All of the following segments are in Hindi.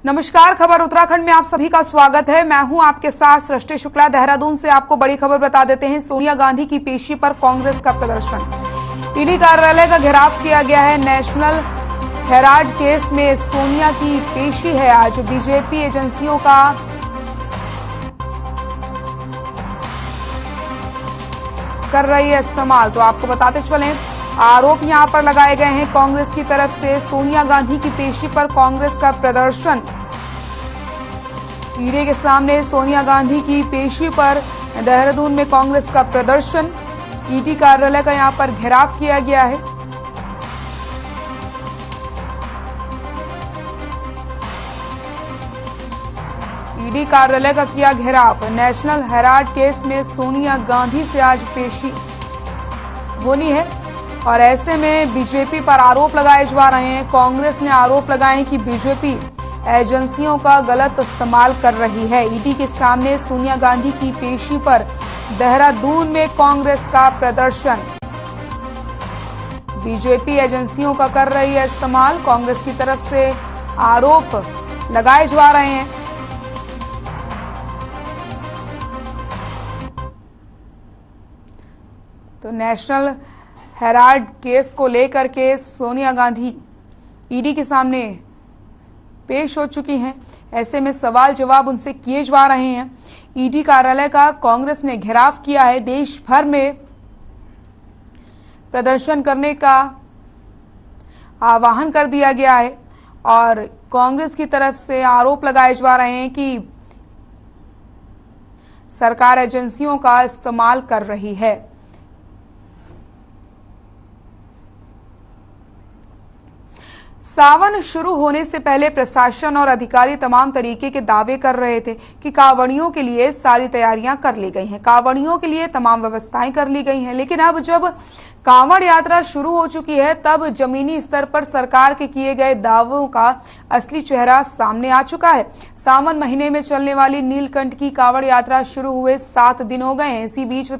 नमस्कार, खबर उत्तराखंड में आप सभी का स्वागत है। मैं हूं आपके साथ सृष्टि शुक्ला। देहरादून से आपको बड़ी खबर बता देते हैं। सोनिया गांधी की पेशी पर कांग्रेस का प्रदर्शन। ईडी कार्यालय का घेराव किया गया है। नेशनल हेराल्ड केस में सोनिया की पेशी है आज। बीजेपी एजेंसियों का कर रही है इस्तेमाल। तो आपको बताते चलें, आरोप यहां पर लगाए गए हैं कांग्रेस की तरफ से। सोनिया गांधी की पेशी पर कांग्रेस का प्रदर्शन। ईडी के सामने सोनिया गांधी की पेशी पर देहरादून में कांग्रेस का प्रदर्शन। ईडी कार्यालय का यहां पर घेराव किया गया है। ईडी कार्यालय का किया घेराव। नेशनल हेराल्ड केस में सोनिया गांधी से आज पेशी होनी है और ऐसे में बीजेपी पर आरोप लगाए जा रहे हैं। कांग्रेस ने आरोप लगाए हैं कि बीजेपी एजेंसियों का गलत इस्तेमाल कर रही है। ईडी के सामने सोनिया गांधी की पेशी पर देहरादून में कांग्रेस का प्रदर्शन। बीजेपी एजेंसियों का कर रही है इस्तेमाल। कांग्रेस की तरफ से आरोप लगाए जा रहे हैं। तो नेशनल हेराल्ड केस को लेकर के सोनिया गांधी ईडी के सामने पेश हो चुकी हैं। ऐसे में सवाल जवाब उनसे किए जा रहे हैं। ईडी कार्यालय का कांग्रेस ने घेराव किया है। देश भर में प्रदर्शन करने का आह्वान कर दिया गया है और कांग्रेस की तरफ से आरोप लगाए जा रहे हैं कि सरकार एजेंसियों का इस्तेमाल कर रही है। सावन शुरू होने से पहले प्रशासन और अधिकारी तमाम तरीके के दावे कर रहे थे कि कांवड़ियों के लिए सारी तैयारियां कर ली गई हैं, कांवड़ियों के लिए तमाम व्यवस्थाएं कर ली गई हैं। लेकिन अब जब कांवड़ यात्रा शुरू हो चुकी है, तब जमीनी स्तर पर सरकार के किए गए दावों का असली चेहरा सामने आ चुका है। सावन महीने में चलने वाली नीलकंठ की कांवड़ यात्रा शुरू हुए 7 दिन हो गए हैं। इसी बीच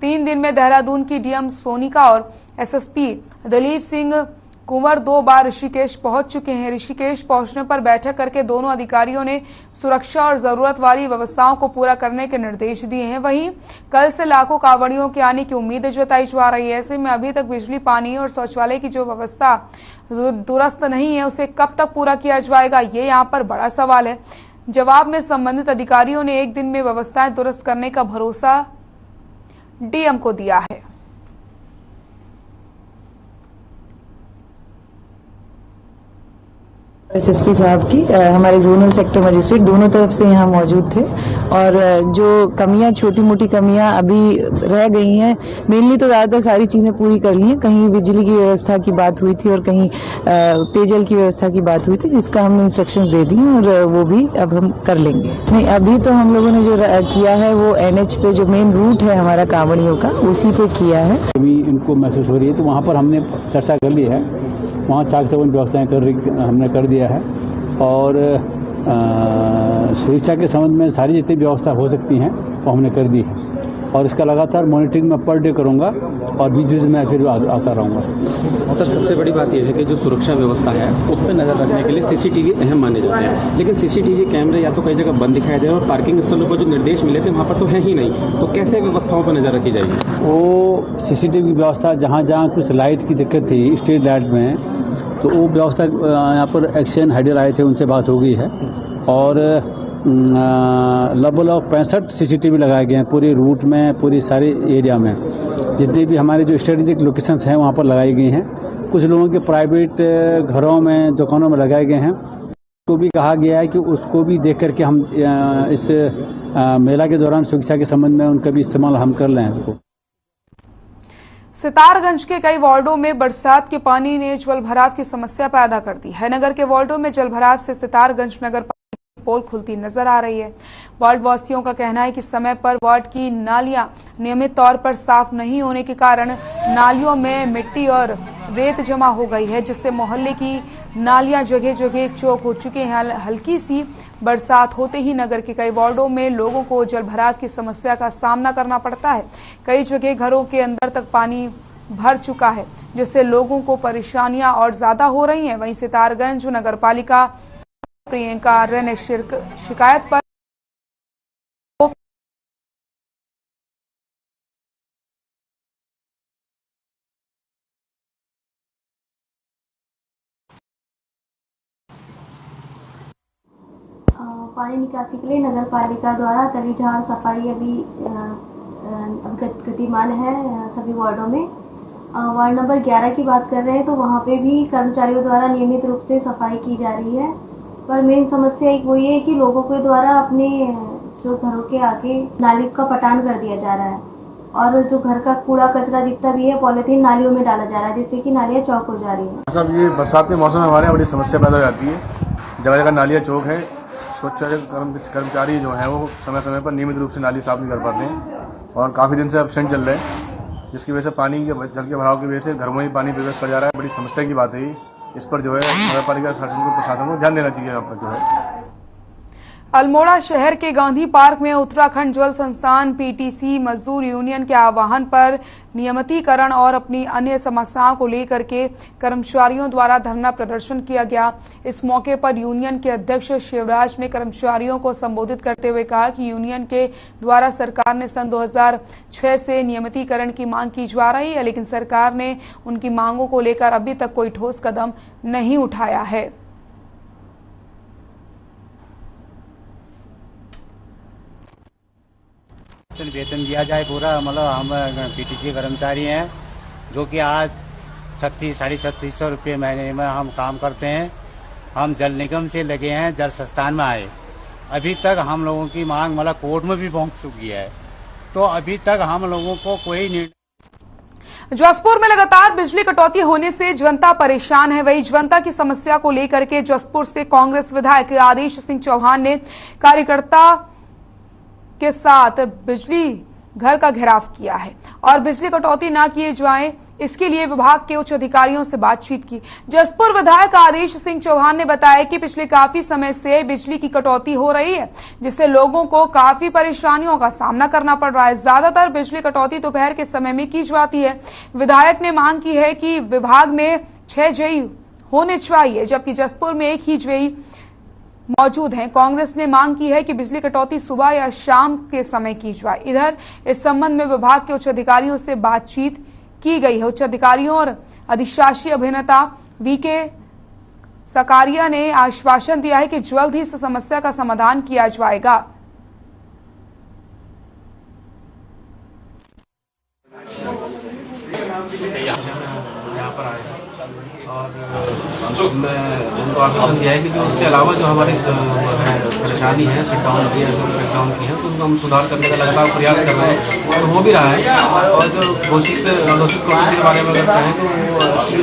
3 दिन में देहरादून की डीएम सोनिका और एसएसपी दलीप सिंह कुंवर 2 बार ऋषिकेश पहुंच चुके हैं। ऋषिकेश पहुंचने पर बैठक करके दोनों अधिकारियों ने सुरक्षा और जरूरत वाली व्यवस्थाओं को पूरा करने के निर्देश दिए हैं। वहीं कल से लाखों कांवड़ियों के आने की उम्मीद जताई जा रही है। ऐसे में अभी तक बिजली, पानी और शौचालय की जो व्यवस्था दुरुस्त नहीं है, उसे कब तक पूरा किया जाएगा, ये यहाँ पर बड़ा सवाल है। जवाब में संबंधित अधिकारियों ने 1 दिन में व्यवस्थाएं दुरुस्त करने का भरोसा डीएम को दिया है। एसएसपी साहब की हमारे जोनल सेक्टर मजिस्ट्रेट दोनों तरफ से यहाँ मौजूद थे और जो कमियां, छोटी मोटी कमियां अभी रह गई हैं, मेनली तो ज़्यादातर सारी चीज़ें पूरी कर ली हैं। कहीं बिजली की व्यवस्था की बात हुई थी और कहीं पेयजल की व्यवस्था की बात हुई थी, जिसका हमने इंस्ट्रक्शंस दे दी और वो भी अब हम कर लेंगे। नहीं, अभी तो हम लोगों ने जो किया है वो एनएच पे जो मेन रूट है हमारा कांवड़ियों का, उसी पे किया है। अभी इनको महसूस हो रही है तो वहाँ पर हमने चर्चा कर ली है। वहाँ चाक चौबंद व्यवस्थाएं हमने कर दिया है और सुरक्षा के संबंध में सारी जितनी व्यवस्था हो सकती हैं वो हमने कर दी है और इसका लगातार मॉनिटरिंग मैं पर डे करूँगा और बीच बीच में फिर आता रहूँगा। सर, सबसे बड़ी बात यह है कि जो सुरक्षा व्यवस्था है उस पर नज़र रखने के लिए सीसीटीवी अहम माने जाते हैं, लेकिन सीसीटीवी कैमरे या तो कई जगह बंद दिखाई दे रहे और पार्किंग स्थलों पर जो निर्देश मिले थे वहाँ पर तो है ही नहीं, तो कैसे व्यवस्थाओं पर नज़र रखी जाएगी? वो सीसीटीवी व्यवस्था जहाँ जहाँ कुछ लाइट की दिक्कत थी स्ट्रीट लाइट में, तो वो व्यवस्था यहाँ पर एक्शन हेडर आए थे, उनसे बात हो गई है और लगभग 65 सीसीटीवी लगाए गए हैं पूरे रूट में, पूरी सारी एरिया में। जितने भी हमारे जो स्ट्रेटेजिक लोकेशंस हैं वहाँ पर लगाई गई हैं। कुछ लोगों के प्राइवेट घरों में, दुकानों में लगाए गए हैं। उसको भी कहा गया है कि उसको भी देख करके हम इस मेला के दौरान सुरक्षा के संबंध में उनका भी इस्तेमाल हम कर लें उसको। सितारगंज के कई वार्डों में बरसात के पानी ने जल भराव की समस्या पैदा कर दी है। नगर के वार्डों में जल भराव से सितारगंज नगर पोल खुलती नजर आ रही है। वार्ड वासियों का कहना है कि समय पर वार्ड की नालियां नियमित तौर पर साफ नहीं होने के कारण नालियों में मिट्टी और रेत जमा हो गई है, जिससे मोहल्ले की नालियां जगह जगह चौक हो चुके हैं। हल्की सी बरसात होते ही नगर के कई वार्डों में लोगों को जलभराव की समस्या का सामना करना पड़ता है। कई जगह घरों के अंदर तक पानी भर चुका है, जिससे लोगों को परेशानियां और ज्यादा हो रही हैं। वहीं सितारगंज नगर पालिका प्रियंका आर्य ने शिकायत पर पानी निकासी के लिए नगर पालिका द्वारा तलीझार सफाई अभी गतिमान है सभी वार्डों में। वार्ड नंबर 11 की बात कर रहे हैं तो वहाँ पे भी कर्मचारियों द्वारा नियमित रूप से सफाई की जा रही है, पर मेन समस्या एक वही है कि लोगों के द्वारा अपने जो घरों के आगे नाली का पटान कर दिया जा रहा है और जो घर का कूड़ा कचरा जितना भी है पॉलिथीन नालियों में डाला जा रहा है, जिससे कि नालियाँ चौक हो जा रही है। सब ये बरसात के मौसम में हमारे यहाँ बड़ी समस्या पैदा हो जाती है। जगह जगह नालियाँ चौक है, स्वच्छता कर्मचारी जो है वो समय समय पर नियमित रूप से नाली साफ नहीं कर पाते हैं और काफ़ी दिन से एब्सेंट चल रहे हैं, जिसकी वजह से पानी के जल के भराव की वजह से घरों में ही पानी प्रवेश कर जा रहा है। बड़ी समस्या की बात है। इस पर जो है नगर पालिका प्रशासन को ध्यान देना चाहिए। यहाँ पर जो है अल्मोड़ा शहर के गांधी पार्क में उत्तराखंड जल संस्थान पीटीसी मजदूर यूनियन के आह्वान पर नियमितीकरण और अपनी अन्य समस्याओं को लेकर के कर्मचारियों द्वारा धरना प्रदर्शन किया गया। इस मौके पर यूनियन के अध्यक्ष शिवराज ने कर्मचारियों को संबोधित करते हुए कहा कि यूनियन के द्वारा सरकार ने सन 2006 से नियमितीकरण की मांग की जा रही है, लेकिन सरकार ने उनकी मांगों को लेकर अभी तक कोई ठोस कदम नहीं उठाया है। वेतन दिया जाए पूरा, मतलब हम पीटीसी कर्मचारी हैं जो कि आज 3600-3650 रुपये महीने में हम काम करते हैं। हम जल निगम से लगे हैं जल संस्थान में आए, अभी तक हम लोगों की मांग मतलब कोर्ट में भी पहुंच चुकी है, तो अभी तक हम लोगों को कोई निर्णय। जसपुर में लगातार बिजली कटौती होने से जनता परेशान है। वही जनता की समस्या को लेकर के जसपुर से कांग्रेस विधायक आदेश सिंह चौहान ने कार्यकर्ता के साथ बिजली घर का घेराव किया है और बिजली कटौती न किए जाए इसके लिए विभाग के उच्च अधिकारियों से बातचीत की। जसपुर विधायक आदेश सिंह चौहान ने बताया कि पिछले काफी समय से बिजली की कटौती हो रही है, जिससे लोगों को काफी परेशानियों का सामना करना पड़ रहा है। ज्यादातर बिजली कटौती दोपहर के समय में की जाती है। विधायक ने मांग की है कि विभाग में 6 जेई होने चाहिए, जबकि जसपुर में 1 ही जेई मौजूद हैं। कांग्रेस ने मांग की है कि बिजली कटौती सुबह या शाम के समय की जाए। इधर इस संबंध में विभाग के उच्च अधिकारियों से बातचीत की गई है। उच्च अधिकारियों और अधिशासी अभिनेता वीके सकारिया ने आश्वासन दिया है कि जल्द ही इस समस्या का समाधान किया जाएगा। यहाँ पर आए और मैं उनको आश्वासन दिया है कि जो उसके अलावा जो हमारी परेशानी है शटडाउन की है, शटडाउन की है, तो उनको हम सुधार करने का लगातार प्रयास कर रहे हैं और हो भी रहा है। और जो घोषित कटौती के बारे में अगर कहें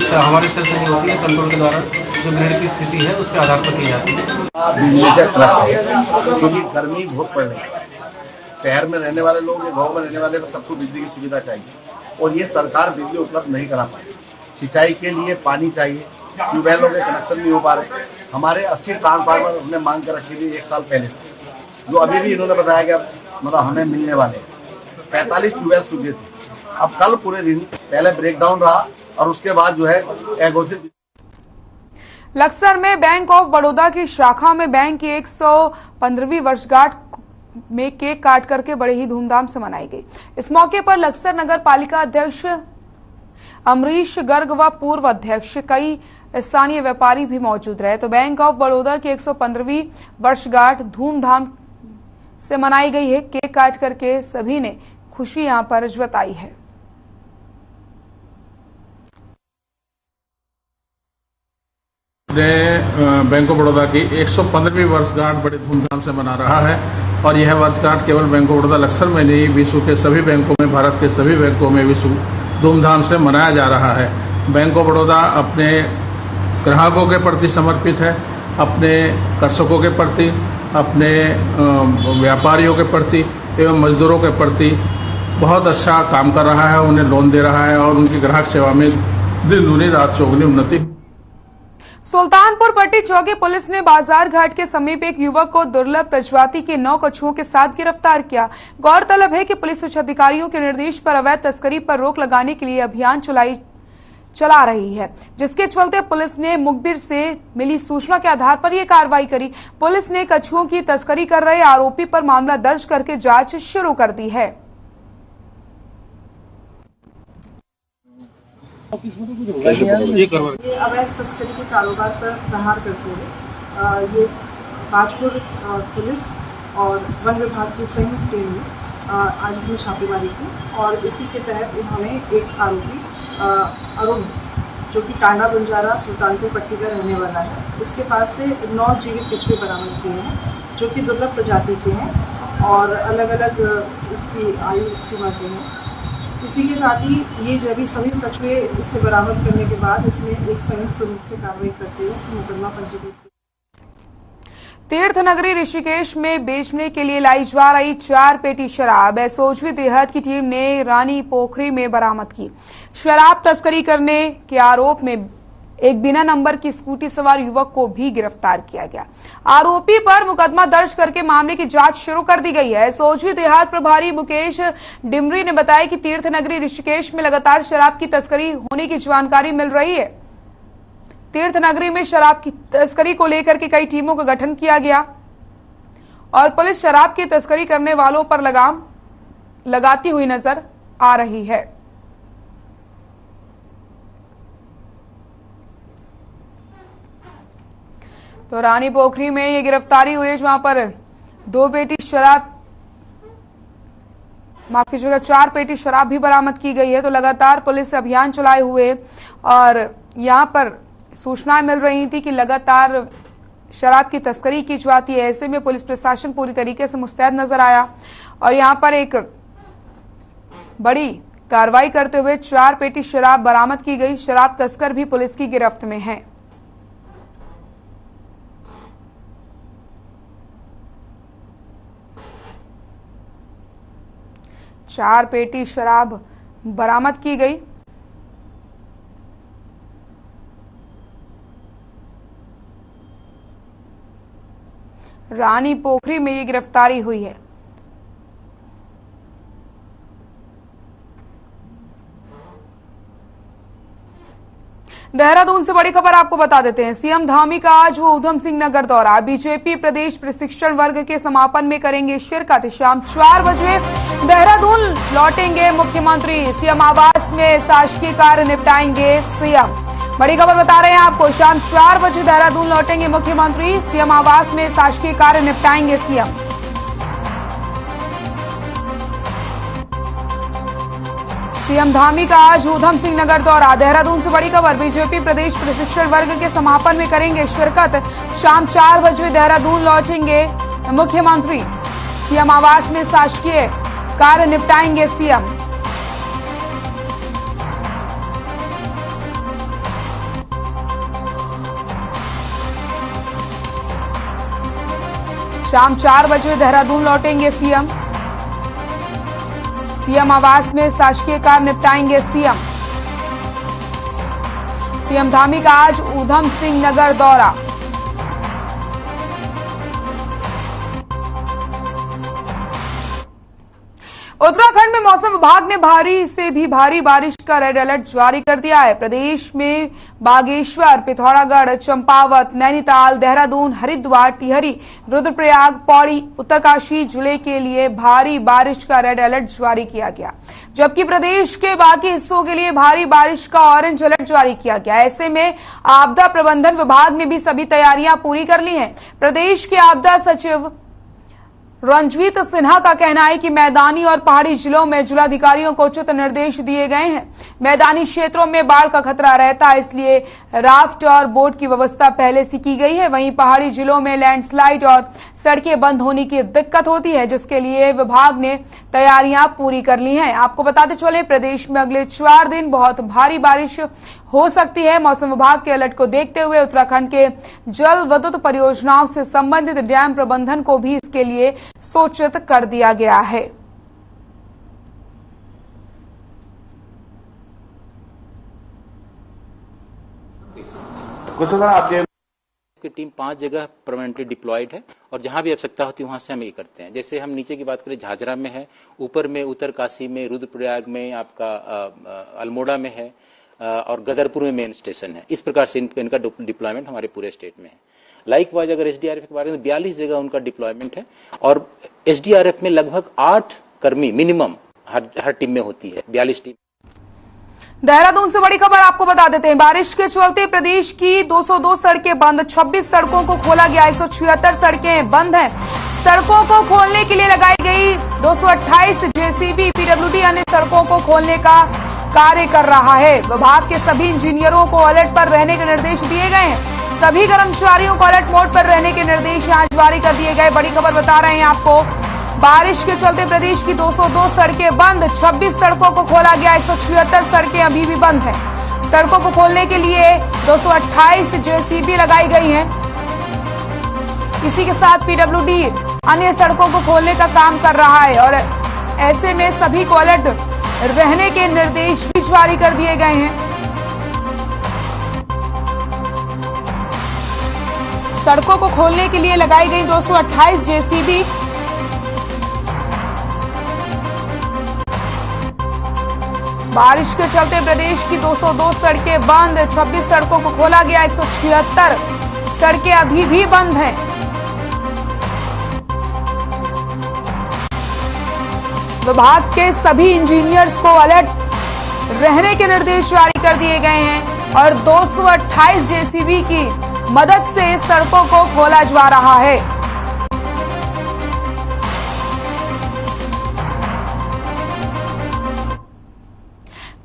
तो हमारे स्तर से नहीं होती है, कंट्रोल के द्वारा जो ग्रिड की स्थिति है उसके आधार पर की जाती है। बिजली से त्रस्त है क्योंकि गर्मी बहुत पड़ रही है। शहर में रहने वाले लोग या गाँव में रहने वाले को सबको बिजली की सुविधा चाहिए और ये सरकार बिजली उपलब्ध नहीं करा पाई। सिंचाई के लिए पानी चाहिए, ट्यूबवेलों के कनेक्शन नहीं हो पा रहे। हमारे 80 ट्रांसफार्मर हमने मांग कर रखी थी 1 साल पहले से, जो अभी भी इन्होंने बताया कि मतलब हमें मिलने वाले 45 ट्यूबवेल सूखे थे। अब कल पूरे दिन पहले ब्रेकडाउन रहा और उसके बाद जो है अघोषित। लक्सर में बैंक ऑफ बड़ौदा की शाखा में बैंक की 115वीं वर्षगांठ में केक काट करके बड़े ही धूमधाम से मनाई गई। इस मौके पर लक्सर नगर पालिका अध्यक्ष अमरीश गर्ग व पूर्व अध्यक्ष कई स्थानीय व्यापारी भी मौजूद रहे। तो बैंक ऑफ बड़ौदा की 115वीं वर्षगांठ धूमधाम से मनाई गई है। केक काट करके सभी ने खुशी यहां पर जताई है। बैंक ऑफ बड़ौदा की 115वीं वर्षगांठ बड़े धूमधाम से मना रहा है और यह वर्षगांठ केवल बैंक ऑफ बड़ौदा लक्सर में नहीं, विश्व के सभी बैंकों में, भारत के सभी बैंकों में विश्व धूमधाम से मनाया जा रहा है। बैंक ऑफ बड़ौदा अपने ग्राहकों के प्रति समर्पित है, अपने कर्षकों के प्रति, अपने व्यापारियों के प्रति एवं मजदूरों के प्रति बहुत अच्छा काम कर रहा है। उन्हें लोन दे रहा है और उनकी ग्राहक सेवा में दिन दूनी रात चौगुनी उन्नति। सुल्तानपुर पट्टी चौकी पुलिस ने बाजार घाट के समीप एक युवक को दुर्लभ प्रजाति के 9 कछुओं के साथ गिरफ्तार किया। गौरतलब है कि पुलिस उच्च अधिकारियों के निर्देश पर अवैध तस्करी पर रोक लगाने के लिए अभियान चला रही है, जिसके चलते पुलिस ने मुखबिर से मिली सूचना के आधार पर यह कार्रवाई करी। पुलिस ने कछुओं की तस्करी कर रहे आरोपी पर मामला दर्ज करके जांच शुरू कर दी है। ये अवैध तस्करी के कारोबार पर प्रहार करते हुए ये ताजपुर पुलिस और वन विभाग की संयुक्त टीम ने आज इसमें छापेमारी की और इसी के तहत इन्होंने एक आरोपी अरुण, जो कि टांडा बंजारा सुल्तानपुर पट्टी का रहने वाला है, इसके पास से 9 जीवित कछुए बरामद किए हैं, जो कि दुर्लभ प्रजाति के हैं और अलग अलग की आयु सीमा के हैं। इसी के साथ ही ये जो भी सभी कछुए इससे बरामद करने के बाद इसमें एक संयुक्त रूप से कार्रवाई करते हुए इसमें मुकदमा पंजीकृत किया। तीर्थ नगरी ऋषिकेश में बेचने के लिए लाई जा रही 4 पेटी शराब एसओजी देहात की टीम ने रानी पोखरी में बरामद की। शराब तस्करी करने के आरोप में एक बिना नंबर की स्कूटी सवार युवक को भी गिरफ्तार किया गया। आरोपी पर मुकदमा दर्ज करके मामले की जांच शुरू कर दी गई है। एसओजी देहात प्रभारी मुकेश डिमरी ने बताया कि तीर्थ नगरी ऋषिकेश में लगातार शराब की तस्करी होने की जानकारी मिल रही है। तीर्थ नगरी में शराब की तस्करी को लेकर के कई टीमों का गठन किया गया और पुलिस शराब की तस्करी करने वालों पर लगाम लगाती हुई नजर आ रही है। तो रानी पोखरी में ये गिरफ्तारी हुई है, जहां पर 2 पेटी शराब, माफ कीजिएगा 4 पेटी शराब भी बरामद की गई है। तो लगातार पुलिस अभियान चलाए हुए और यहां पर सूचनाएं मिल रही थी कि लगातार शराब की तस्करी की जाती है। ऐसे में पुलिस प्रशासन पूरी तरीके से मुस्तैद नजर आया और यहां पर एक बड़ी कार्रवाई करते हुए 4 पेटी शराब बरामद की गई। शराब तस्कर भी पुलिस की गिरफ्त में हैं। चार पेटी शराब बरामद की गई। रानी पोखरी में ये गिरफ्तारी हुई है। देहरादून से बड़ी खबर आपको बता देते हैं। सीएम धामी का आज वो उधम सिंह नगर दौरा। बीजेपी प्रदेश प्रशिक्षण वर्ग के समापन में करेंगे शिरकत। शाम 4 बजे देहरादून लौटेंगे मुख्यमंत्री। सीएम आवास में शासकीय कार्य निपटाएंगे सीएम। बड़ी खबर बता रहे हैं आपको, शाम 4 बजे देहरादून लौटेंगे मुख्यमंत्री। सीएम आवास में शासकीय कार्य निपटाएंगे सीएम। सीएम धामी का आज उधम सिंह नगर दौरा। देहरादून से बड़ी खबर, बीजेपी प्रदेश प्रशिक्षण वर्ग के समापन में करेंगे शिरकत। शाम 4 बजे देहरादून लौटेंगे मुख्यमंत्री। सीएम आवास में शासकीय कार्य निपटाएंगे सीएम। शाम 4 बजे देहरादून लौटेंगे सीएम। सीएम आवास में शासकीय कार्य निपटाएंगे सीएम। सीएम धामी का आज उधम सिंह नगर दौरा। उत्तराखंड में मौसम विभाग ने भारी से भी भारी बारिश का रेड अलर्ट जारी कर दिया है। प्रदेश में बागेश्वर, पिथौरागढ़, चंपावत, नैनीताल, देहरादून, हरिद्वार, टिहरी, रुद्रप्रयाग, पौड़ी, उत्तरकाशी जिले के लिए भारी बारिश का रेड अलर्ट जारी किया गया, जबकि प्रदेश के बाकी हिस्सों के लिए भारी बारिश का ऑरेंज अलर्ट जारी किया गया। ऐसे में आपदा प्रबंधन विभाग ने भी सभी तैयारियां पूरी कर ली हैं। प्रदेश के आपदा सचिव रंजीत सिन्हा का कहना है कि मैदानी और पहाड़ी जिलों में जिलाधिकारियों को उचित निर्देश दिए गए हैं। मैदानी क्षेत्रों में बाढ़ का खतरा रहता है, इसलिए राफ्ट और बोट की व्यवस्था पहले से की गई है। वहीं पहाड़ी जिलों में लैंडस्लाइड और सड़कें बंद होने की दिक्कत होती है, जिसके लिए विभाग ने तैयारियां पूरी कर ली हैं। आपको बताते चले, प्रदेश में अगले 4 दिन बहुत भारी बारिश हो सकती है। मौसम विभाग के अलर्ट को देखते हुए उत्तराखंड के जल विद्युत परियोजनाओं से संबंधित डैम प्रबंधन को भी इसके लिए सूचित कर दिया गया है। की टीम 5 जगह परमानेंटली डिप्लॉयड है और जहां भी आवश्यकता होती है वहां से हम ये करते हैं। जैसे हम नीचे की बात करें, झाझरा में है, ऊपर में उत्तरकाशी में, रुद्रप्रयाग में, आपका अल्मोड़ा में है, और गदरपुर में मेन स्टेशन है। इस प्रकार से इनका डिप्लॉयमेंट हमारे पूरे स्टेट में है। लाइकवाइज अगर एसडीआरएफ के बारे में 42 जगह उनका डिप्लॉयमेंट है और एसडीआरएफ में लगभग 8 कर्मी मिनिमम हर टीम में होती है, 42 टीम। देहरादून से बड़ी खबर आपको बता देते हैं। बारिश के चलते प्रदेश की 202 सड़कें बंद, 26 सड़कों को खोला गया, 176 सड़कें बंद हैं। सड़कों को खोलने के लिए लगाई गई 228 जेसीबी। पीडब्ल्यूडी अन्य सड़कों को खोलने का कार्य कर रहा है। विभाग के सभी इंजीनियरों को अलर्ट पर रहने के निर्देश दिए गए हैं। सभी कर्मचारियों को अलर्ट मोड पर रहने के निर्देश आज जारी कर दिए गए। बड़ी खबर बता रहे हैं आपको। बारिश के चलते प्रदेश की 202 सड़कें बंद, 26 सड़कों को खोला गया, 176 सड़कें अभी भी बंद हैं। सड़कों को खोलने के लिए 228 जेसीबी लगाई गई हैं। इसी के साथ पीडब्ल्यूडी अन्य सड़कों को खोलने का काम कर रहा है और ऐसे में सभी को अलर्ट रहने के निर्देश भी जारी कर दिए गए हैं। सड़कों को खोलने के लिए लगाई गई 228 जेसीबी। बारिश के चलते प्रदेश की 202 सड़कें बंद, 26 सड़कों को खोला गया, 176 सड़कें अभी भी बंद हैं। विभाग के सभी इंजीनियर्स को अलर्ट रहने के निर्देश जारी कर दिए गए हैं और 228 जेसीबी की मदद से सड़कों को खोला जा रहा है।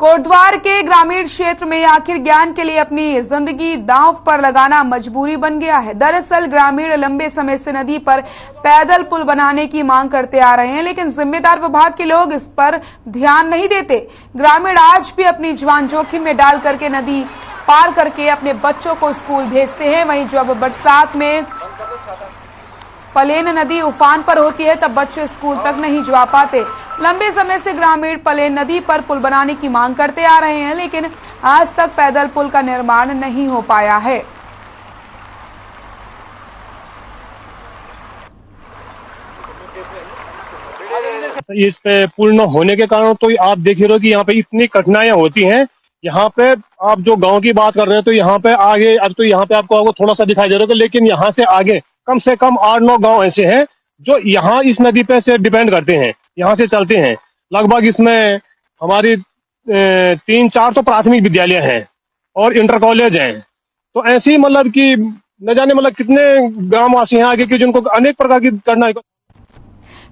कोटद्वार के ग्रामीण क्षेत्र में आखिर ज्ञान के लिए अपनी जिंदगी दांव पर लगाना मजबूरी बन गया है। दरअसल ग्रामीण लंबे समय से नदी पर पैदल पुल बनाने की मांग करते आ रहे हैं, लेकिन जिम्मेदार विभाग के लोग इस पर ध्यान नहीं देते। ग्रामीण आज भी अपनी जान जोखिम में डाल करके नदी पार करके अपने बच्चों को स्कूल भेजते हैं। वहीं जब बरसात में पलेन नदी उफान पर होती है तब बच्चे स्कूल तक नहीं जा पाते। लंबे समय से ग्रामीण पलेन नदी पर पुल बनाने की मांग करते आ रहे हैं, लेकिन आज तक पैदल पुल का निर्माण नहीं हो पाया है। इस पे पुल न होने के कारण तो आप देख रहे हो कि यहाँ पे इतनी कठिनाइयां होती हैं। यहाँ पे आप जो गांव की बात कर रहे हैं तो यहाँ पे आगे अब तो यहाँ पे आपको थोड़ा सा दिखाई दे रहा है, लेकिन यहाँ से आगे कम से कम 8-9 गांव ऐसे हैं जो यहाँ इस नदी पे से डिपेंड करते हैं, यहाँ से चलते हैं। लगभग इसमें हमारी 3-4 तो प्राथमिक विद्यालय हैं और इंटर कॉलेज हैं। तो ऐसे ही मतलब कि न जाने मतलब कितने ग्रामवासी हैं आगे की जिनको अनेक प्रकार की कठिनाई।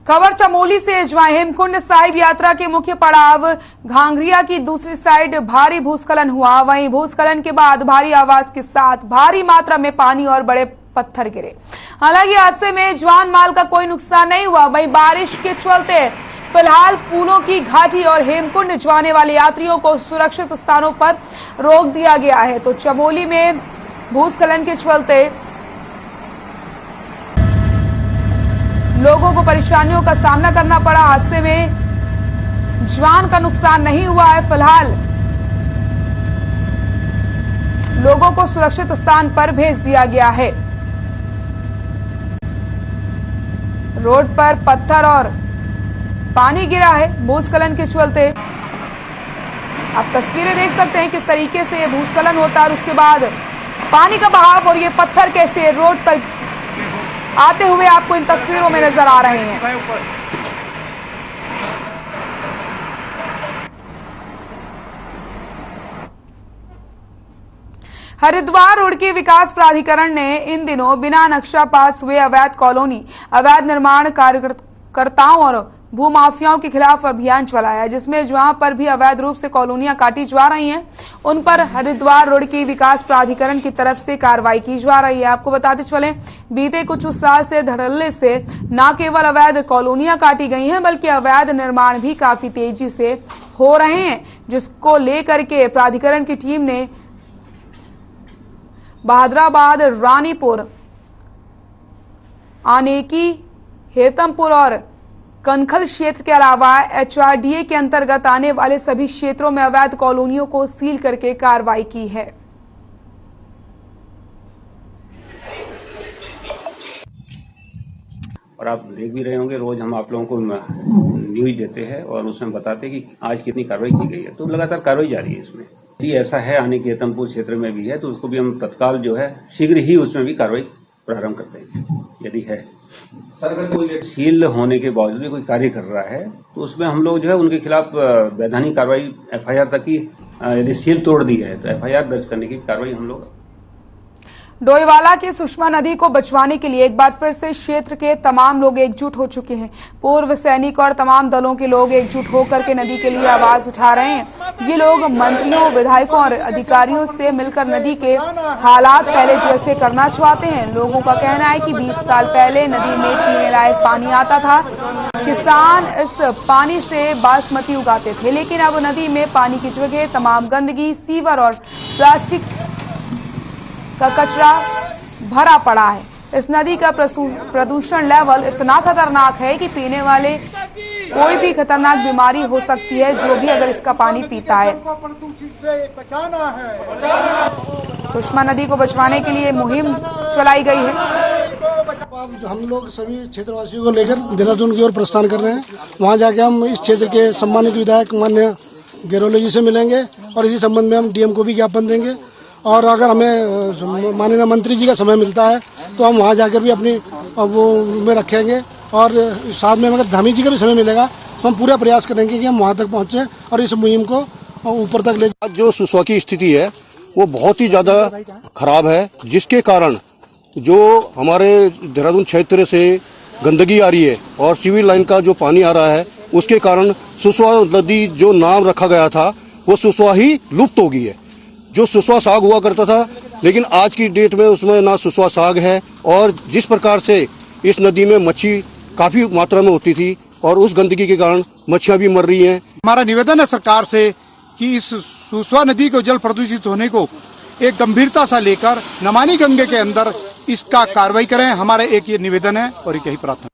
खबर चमोली से जहां हेमकुंड साहिब यात्रा के मुख्य पड़ाव घांगरिया की दूसरी साइड भारी भूस्खलन हुआ। वहीं भूस्खलन के बाद भारी आवाज के साथ भारी मात्रा में पानी और बड़े पत्थर गिरे। हालांकि हादसे में जान माल का कोई नुकसान नहीं हुआ। वहीं बारिश के चलते फिलहाल फूलों की घाटी और हेमकुंड जाने वाले यात्रियों को सुरक्षित स्थानों पर रोक दिया गया है। तो चमोली में भूस्खलन के चलते लोगों को परेशानियों का सामना करना पड़ा। हादसे में जान का नुकसान नहीं हुआ है। फिलहाल लोगों को सुरक्षित स्थान पर भेज दिया गया है। रोड पर पत्थर और पानी गिरा है भूस्खलन के चलते। आप तस्वीरें देख सकते हैं किस तरीके से भूस्खलन होता है और उसके बाद पानी का बहाव और ये पत्थर कैसे रोड पर आते हुए आपको इन तस्वीरों में नजर आ रहे हैं। हरिद्वार रुड़की विकास प्राधिकरण ने इन दिनों बिना नक्शा पास हुए अवैध कॉलोनी, अवैध निर्माण कार्यकर्ताओं और भूमाफियाओं के खिलाफ अभियान चलाया, जिसमें जहां पर भी अवैध रूप से कॉलोनियां काटी जा रही हैं उन पर हरिद्वार रुड़की विकास प्राधिकरण की तरफ से कार्रवाई की जा रही है। आपको बताते चलें, बीते कुछ साल से धड़ल्ले से न केवल अवैध कॉलोनियां काटी गई हैं बल्कि अवैध निर्माण भी काफी तेजी से हो रहे हैं, जिसको लेकर के प्राधिकरण की टीम ने बहादुराबाद, रानीपुर, आनेकी, हेतमपुर और कनखल क्षेत्र के अलावा एचआरडीए के अंतर्गत आने वाले सभी क्षेत्रों में अवैध कॉलोनियों को सील करके कार्रवाई की है। और आप देख भी रहे होंगे, रोज हम आप लोगों को न्यूज देते हैं और उसमें बताते हैं कि आज कितनी कार्रवाई की गई है। तो लगातार कार्रवाई जारी है इसमें। यदि ऐसा है आने की एतमपुर क्षेत्र में भी है तो उसको भी हम तत्काल जो है शीघ्र ही उसमें भी कार्रवाई प्रारंभ कर देंगे। यदि है सर, अगर कोई सील होने के बावजूद भी कोई कार्य कर रहा है तो उसमें हम लोग जो है उनके खिलाफ वैधानिक कार्रवाई FIR तक की, यदि सील तोड़ दी है तो FIR दर्ज करने की कार्रवाई हम लोग। डोईवाला की सुषमा नदी को बचवाने के लिए एक बार फिर से क्षेत्र के तमाम लोग एकजुट हो चुके हैं। पूर्व सैनिक और तमाम दलों के लोग एकजुट होकर के नदी के लिए आवाज उठा रहे हैं। ये लोग मंत्रियों, विधायकों और अधिकारियों से मिलकर नदी के हालात पहले जैसे करना चाहते हैं। लोगों का कहना है कि 20 साल पहले नदी में पीने लायक पानी आता था, किसान इस पानी से बासमती उगाते थे, लेकिन अब नदी में पानी की जगह तमाम गंदगी, सीवर और प्लास्टिक का कचरा भरा पड़ा है। इस नदी का प्रदूषण लेवल इतना खतरनाक है कि पीने वाले कोई भी खतरनाक बीमारी हो सकती है जो भी अगर इसका पानी पीता है। सुषमा नदी को बचवाने के लिए मुहिम चलाई गई है। हम लोग सभी क्षेत्रवासियों को लेकर देहरादून की ओर प्रस्थान कर रहे हैं। वहां जाके हम इस क्षेत्र के सम्मानित विधायक माननीय गेरोले जी से मिलेंगे और इसी संबंध में हम DM को भी ज्ञापन देंगे। और अगर हमें माननीय मंत्री जी का समय मिलता है तो हम वहाँ जाकर भी अपनी वो में रखेंगे और साथ में अगर धामी जी का भी समय मिलेगा तो हम पूरा प्रयास करेंगे कि हम वहाँ तक पहुँचे और इस मुहिम को ऊपर तक ले जाए। जो सुसवा की स्थिति है वो बहुत ही ज़्यादा खराब है, जिसके कारण जो हमारे देहरादून क्षेत्र से गंदगी आ रही है और सिविल लाइन का जो पानी आ रहा है उसके कारण सुसवा नदी जो नाम रखा गया था वो सुसवा ही लुप्त हो गई है। जो सुसवा साग हुआ करता था, लेकिन आज की डेट में उसमें ना सुसवा साग है और जिस प्रकार से इस नदी में मच्छी काफी मात्रा में होती थी और उस गंदगी के कारण मच्छियां भी मर रही हैं। हमारा निवेदन है सरकार से कि इस सुसवा नदी को जल प्रदूषित होने को एक गंभीरता से लेकर नमामि गंगे के अंदर इसका कार्रवाई करें। हमारा एक ये निवेदन है और एक यही प्रार्थना।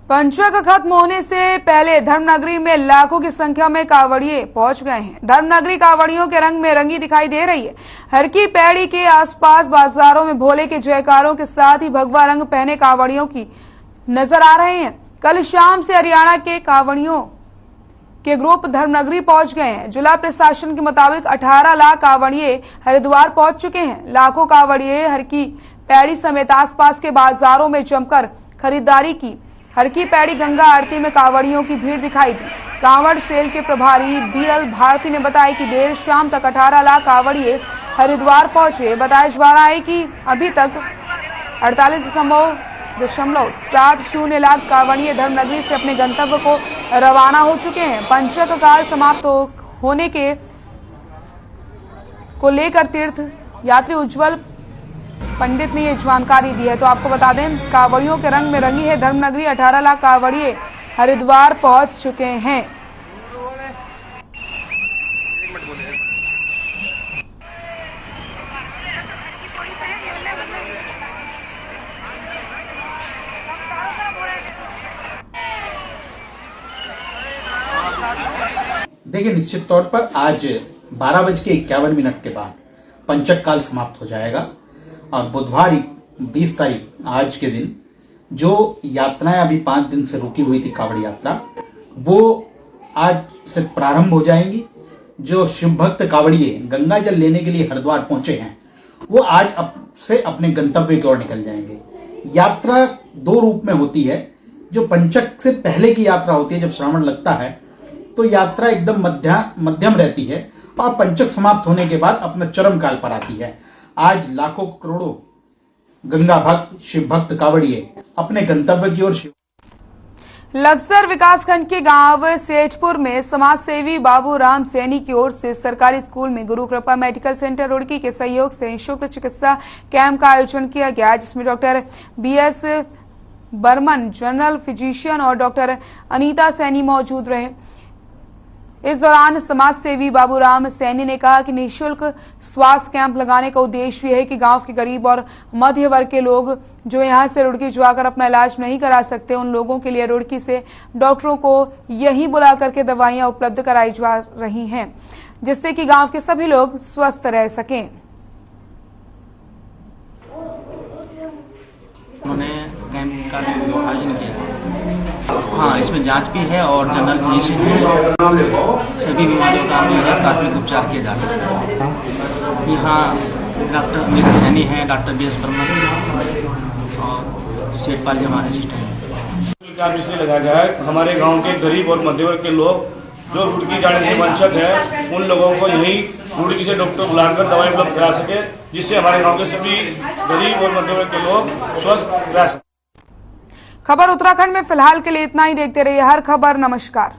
पंचक खत्म होने से पहले धर्मनगरी में लाखों की संख्या में कांवड़िए पहुंच गए हैं। धर्मनगरी कांवड़ियों के रंग में रंगी दिखाई दे रही है। हर की पैड़ी के आसपास बाजारों में भोले के जयकारों के साथ ही भगवा रंग पहने कांवड़ियों की नजर आ रहे हैं। कल शाम से हरियाणा के कांवड़ियों के ग्रुप धर्मनगरी पहुंच गए हैं। जिला प्रशासन के मुताबिक 18 लाख कांवड़िए हरिद्वार पहुंच चुके हैं। लाखों कांवड़िए हर की पैड़ी समेत आसपास के बाजारों में जमकर खरीदारी की। हर की पैड़ी गंगा आरती में कांवड़ियों की भीड़ दिखाई दी। कांवड़ सेल के प्रभारी BL भारती ने बताया कि देर शाम तक 18 लाख कांवड़िए हरिद्वार पहुंचे। बताया जा रहा है कि अभी तक 48.70 लाख कांवड़िए धर्मनगरी से अपने गंतव्य को रवाना हो चुके हैं। पंचक काल समाप्त होने के को लेकर तीर्थ यात्री उज्जवल पंडित ने ये जानकारी दी है। तो आपको बता दें, कांवड़ियों के रंग में रंगी है धर्मनगरी। 18 लाख कांवड़िए हरिद्वार पहुंच चुके हैं। देखिए, निश्चित तौर पर आज 12:51 के बाद पंचक काल समाप्त हो जाएगा और बुधवार 20 तारीख आज के दिन जो यात्राएं अभी 5 दिन से रुकी हुई थी कांवड़ यात्रा, वो आज से प्रारंभ हो जाएंगी। जो शिव भक्त कांवड़िए गंगा जल लेने के लिए हरिद्वार पहुंचे हैं वो आज से अपने गंतव्य की ओर निकल जाएंगे। यात्रा 2 रूप में होती है। जो पंचक से पहले की यात्रा होती है, जब श्रावण लगता है तो यात्रा एकदम मध्यम रहती है और पंचक समाप्त होने के बाद अपना चरम काल पर आती है। आज लाखों करोड़ों गंगा भक्त, शिव भक्त कांवड़िए अपने गंतव्य की ओर लक्सर विकासखंड के गांव सेठपुर में समाज सेवी बाबू राम सैनी की ओर से सरकारी स्कूल में गुरु कृपा मेडिकल सेंटर रुड़की के सहयोग से निःशुल्क चिकित्सा कैंप का आयोजन किया गया, जिसमें doctor BS Barman, general physician और डॉक्टर अनीता सैनी मौजूद रहे। इस दौरान समाज सेवी बाबूराम सैनी ने कहा कि निःशुल्क स्वास्थ्य कैंप लगाने का उद्देश्य यह है कि गांव के गरीब और मध्य वर्ग के लोग जो यहां से रुड़की जाकर अपना इलाज नहीं करा सकते, उन लोगों के लिए रुड़की से डॉक्टरों को यहीं बुला करके दवाइयां उपलब्ध कराई जा रही हैं, जिससे कि गांव के सभी लोग स्वस्थ रह सकें। उन्होंने कैंप कार्य का आयोजन किया। हाँ, इसमें जांच भी है और जनरल फिजिशियन है, सभी बीमारियों का प्राथमिक उपचार किया जाता है। यहाँ डॉक्टर अमित सैनी है, डॉक्टर BS वर्मा और शेठपाल जी हमारे सिस्टर हैं। कैंप इसलिए लगाया गया है, हमारे गांव के गरीब और मध्यवर्ग के लोग जो रुड़की जाने से वंचित है, उन लोगों को यही रुड़की से डॉक्टर बुलाकर दवाई उपलब्ध करा सके, जिससे हमारे गांव के सभी गरीब और मध्यवर्ग के लोग स्वस्थ रह सके। खबर उत्तराखंड में फिलहाल के लिए इतना ही। देखते रहिए हर खबर। नमस्कार।